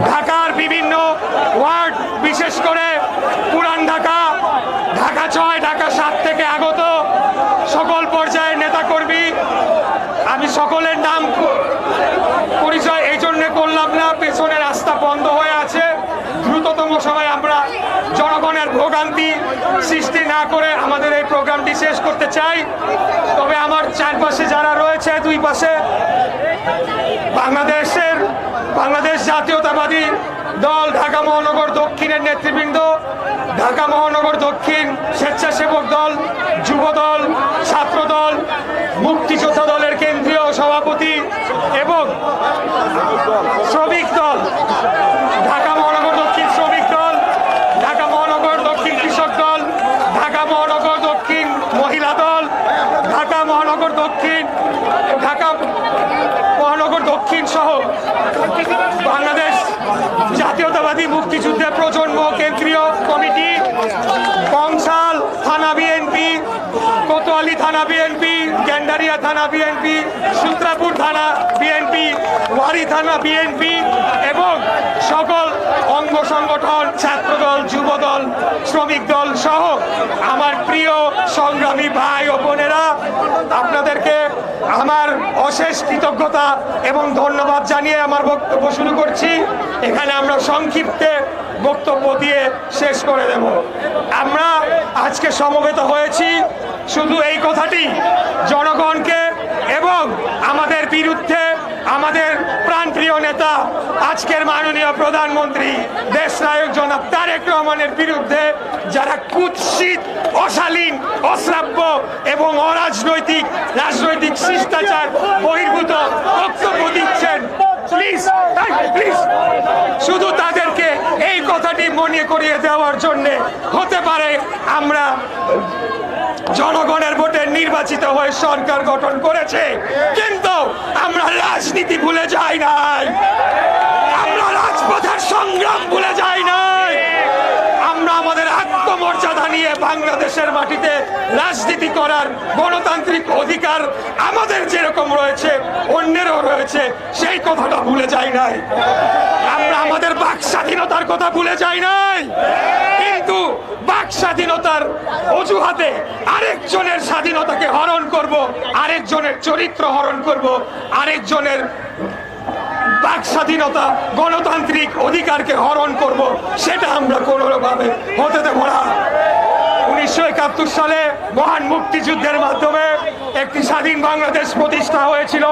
ঢাকার বিভিন্ন ওয়ার্ড, বিশেষ করে পুরান ঢাকা, ঢাকা 6, ঢাকা 7 থেকে আগত সকল পর্যায়ের নেতাকর্মী, আমি সকলের নাম পরিচয় এই জন্য করলাম না, পেছনে রাস্তা বন্ধ হয়ে আছে। দ্রুততম সময়ে আমরা জনগণের ভোগান্তি সৃষ্টি না করে আমাদের এই প্রোগ্রামটি শেষ করতে চাই। তবে আমার চারপাশে যারা রয়েছে, দুই পাশে বাংলাদেশ জাতীয়তাবাদী দল ঢাকা মহানগর দক্ষিণের নেতৃবৃন্দ, ঢাকা মহানগর দক্ষিণ স্বেচ্ছাসেবক দল, যুব দল, ছাত্র দল, মুক্তিযোদ্ধা দলের কেন্দ্রীয় সভাপতি এবং শ্রমিক দল, ঢাকা মহানগর দক্ষিণ শ্রমিক দল, ঢাকা মহানগর দক্ষিণ কৃষক দল, ঢাকা মহানগর দক্ষিণ মহিলা দল, ঢাকা মহানগর দক্ষিণ সহ বাংলাদেশ জাতীয়তাবাদী মুক্তিযুদ্ধের প্রজন্ম কেন্দ্রীয় কমিটি, কংসাল থানা বিএনপি, কোতোয়ালি থানা বিএনপি, গেন্ডারিয়া থানা বিএনপি, সূত্রাপুর থানা বিএনপি, ওয়ারি থানা বিএনপি এবং সকল অঙ্গ সংগঠন, ছাত্রদল, যুবদল, শ্রমিক দল সহ আমার প্রিয় সংগ্রামী ভাই ও বোনেরা, আপনাদেরকে আমার অশেষ কৃতজ্ঞতা এবং ধন্যবাদ জানিয়ে আমার বক্তব্য শুরু করছি। এখানে আমরা সংক্ষিপ্তে বক্তব্য দিয়ে শেষ করে দেব। আমরা আজকে সমবেত হয়েছি শুধু এই কথাটি জনগণকে এবং আমাদের বিরুদ্ধে আমাদের প্রাণপ্রিয় নেতা, আজকের মাননীয় প্রধানমন্ত্রী দেশনায়ক জনাব তারেক রহমানের বিরুদ্ধে যারা কুৎসিত, অশালীন, অশ্রাব্য এবং অরাজনৈতিক রাজনৈতিক শিষ্টাচার বহির্ভূত বক্তব্য দিচ্ছেন, প্লিজ শুধু তাদেরকে এই কথাটি মনে করিয়ে দেওয়ার জন্য হতে পারে আমরা জনগণের ভোটে নির্বাচিত হয়ে সরকার গঠন করেছে, কিন্তু আমরা রাজনীতি ভুলে যাই নাই, আমরা রাজপথের সংগ্রাম ভুলে যাই নাই, আমরা আমাদের আত্মমর্যাদা নিয়ে বাংলাদেশের মাটিতে রাজনীতি করার গণতান্ত্রিক অধিকার আমাদের যেরকম রয়েছে অন্যেরও রয়েছে, সেই কথাটা ভুলে যাই নাই। আমরা আমাদের বাক স্বাধীনতার কথা ভুলে যাই নাই, কিন্তু বাক স্বাধীনতার অজুহাতে আরেকজনের স্বাধীনতাকে হরণ করব, আরেকজনের চরিত্র হরণ করব, আরেকজনের বাক স্বাধীনতা, গণতান্ত্রিক অধিকারকে হরণ করব, সেটা আমরা কোনোভাবে হতে দেব না। 1971 সালে মহান মুক্তিযুদ্ধের মাধ্যমে একটি স্বাধীন বাংলাদেশ প্রতিষ্ঠা হয়েছিল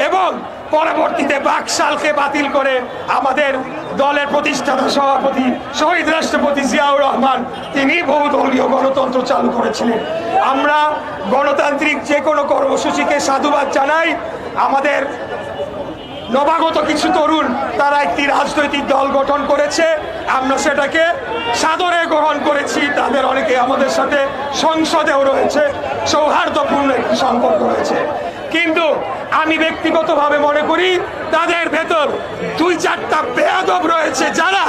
এবং পরবর্তীতে বাকশালকে বাতিল করে আমাদের দলের প্রতিষ্ঠাতা সভাপতি শহীদ রাষ্ট্রপতি জিয়াউর রহমান তিনি বহুদলীয় গণতন্ত্র চালু করেছিলেন। আমরা গণতান্ত্রিক যে কোনো কর্মসূচিকে সাধুবাদ জানাই। আমাদের নবাগত কিছু তরুণ তারা একটি রাজনৈতিক দল গঠন করেছে, আমরা সেটাকে সাদরে গ্রহণ করেছি। তাদের অনেকে আমাদের সাথে সংসদেও রয়েছে, সৌহার্দ্যপূর্ণ একটি সম্পর্ক রয়েছে, কিন্তু আমি ব্যক্তিগতভাবে মনে করি তাদের ভেতর 2-4টা বেয়াদব রয়েছে যারা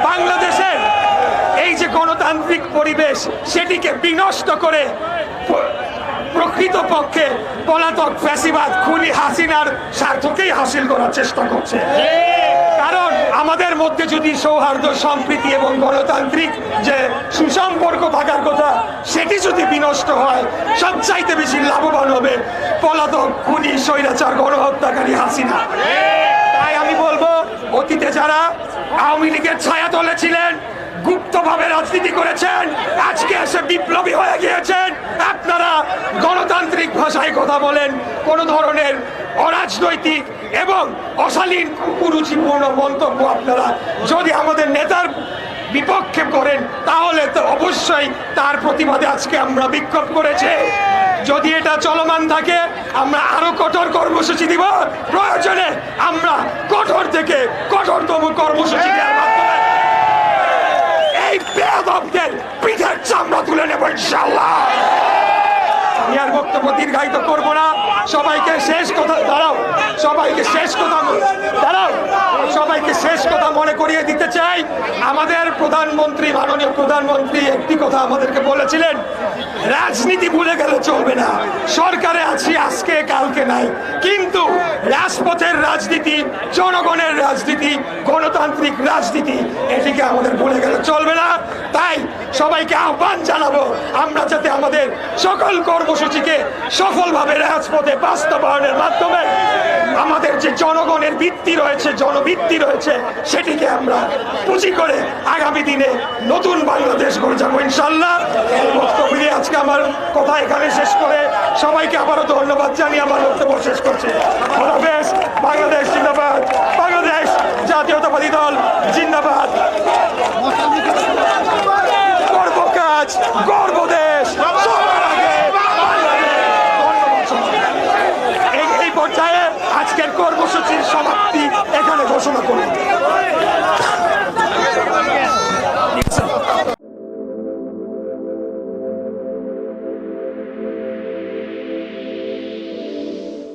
বাংলাদেশের এই যে গণতান্ত্রিক পরিবেশ সেটিকে বিনষ্ট করে প্রকৃতপক্ষে পলাতক ফ্যাসিবাদ খুনি হাসিনার স্বার্থকেই হাসিল করার চেষ্টা করছে। কারণ আমাদের মধ্যে যদি সৌহার্দ্য, সম্প্রীতি এবং গণতান্ত্রিক যে সুসম্পর্ক থাকার কথা সেটি যদি বিনষ্ট হয়, সবচাইতে বেশি লাভবান হবে পলাতক খুনি স্বৈরাচার গণহত্যাকারী হাসিনা। তাই আমি বলবো, অতীতে যারা আওয়ামী লীগের ছায়াতলে ছিলেন, গুপ্তভাবে রাজনীতি করেছেন, আজকে এসে বিপ্লবী হয়ে গিয়েছেন, আপনারা গণতান্ত্রিক ভাষায় কথা বলেন, কোন ধরনের অরাজনৈতিক এবং অশালীন কুরুচিপূর্ণ মন্তব্য আপনারা যদি আমাদের নেতার বিপক্ষে করেন তাহলে তো অবশ্যই তার প্রতিবাদে আজকে আমরা বিক্ষোভ করেছি। যদি এটা চলমান থাকে আমরা আরো কঠোর কর্মসূচি দিব, প্রয়োজনে আমরা কঠোর থেকে কঠোরতম কর্মসূচি দেওয়ার মাধ্যমে এই বেয়াদবদের পিঠের চামড়া তুলে নেব ইনশাআল্লাহ। আমি আর বক্তব্য দীর্ঘায়িত করবো না, সবাইকে শেষ কথা মনে করি করিয়ে দিতে চাই, আমাদের প্রধানমন্ত্রী, মাননীয় প্রধানমন্ত্রী একটি কথা আমাদেরকে বলেছিলেন, রাজনীতি ভুলে গেলে চলবে না। সরকারে আছি আজকে কালকে নাই, কিন্তু রাজপথের রাজনীতি, জনগণের রাজনীতি, গণতান্ত্রিক রাজনীতি, এটিকে আমাদের ভুলে গেলে চলবে না। তাই সবাইকে আহ্বান জানাবো, আমরা যাতে আমাদের সকল কর্মসূচিকে সফলভাবে রাজপথে বাস্তবায়নের মাধ্যমে আমাদের যে জনগণের ভিত্তি রয়েছে, জনভিত্তি রয়েছে, সেটিকে আমরা পুঁজি করে আগামী দিনে নতুন বাংলাদেশ গড়ে যাবো ইনশাল্লাহ। এই বক্তব্য দিয়ে আজকে আমার কথা এখানে শেষ করে সবাইকে আবারও ধন্যবাদ জানিয়ে আমার বক্তব্য শেষ করছি। বাংলাদেশ জিন্দাবাদ।